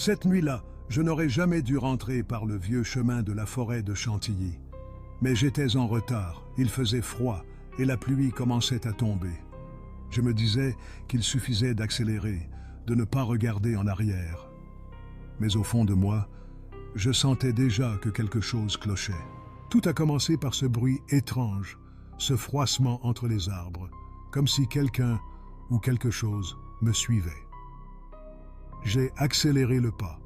Cette nuit-là, je n'aurais jamais dû rentrer par le vieux chemin de la forêt de Chantilly. Mais j'étais en retard, il faisait froid et la pluie commençait à tomber. Je me disais qu'il suffisait d'accélérer, de ne pas regarder en arrière. Mais au fond de moi, je sentais déjà que quelque chose clochait. Tout a commencé par ce bruit étrange, ce froissement entre les arbres, comme si quelqu'un ou quelque chose me suivait. J'ai accéléré le pas,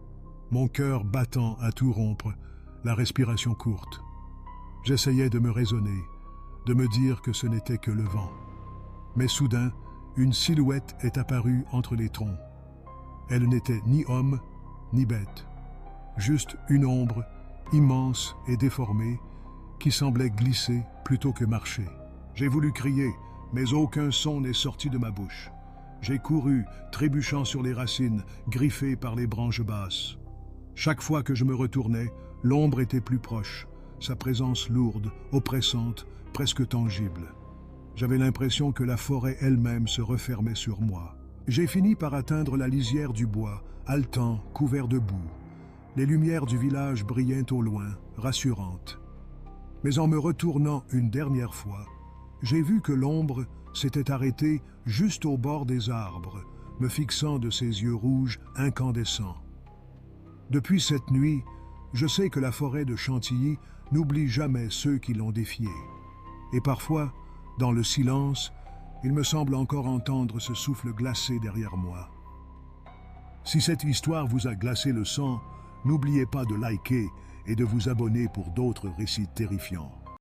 mon cœur battant à tout rompre, la respiration courte. J'essayais de me raisonner, de me dire que ce n'était que le vent. Mais soudain, une silhouette est apparue entre les troncs. Elle n'était ni homme, ni bête. Juste une ombre, immense et déformée, qui semblait glisser plutôt que marcher. J'ai voulu crier, mais aucun son n'est sorti de ma bouche. J'ai couru, trébuchant sur les racines, griffé par les branches basses. Chaque fois que je me retournais, l'ombre était plus proche, sa présence lourde, oppressante, presque tangible. J'avais l'impression que la forêt elle-même se refermait sur moi. J'ai fini par atteindre la lisière du bois, haletant, couvert de boue. Les lumières du village brillaient au loin, rassurantes. Mais en me retournant une dernière fois, j'ai vu que l'ombre s'était arrêtée juste au bord des arbres, me fixant de ses yeux rouges incandescents. Depuis cette nuit, je sais que la forêt de Chantilly n'oublie jamais ceux qui l'ont défiée. Et parfois, dans le silence, il me semble encore entendre ce souffle glacé derrière moi. Si cette histoire vous a glacé le sang, n'oubliez pas de liker et de vous abonner pour d'autres récits terrifiants.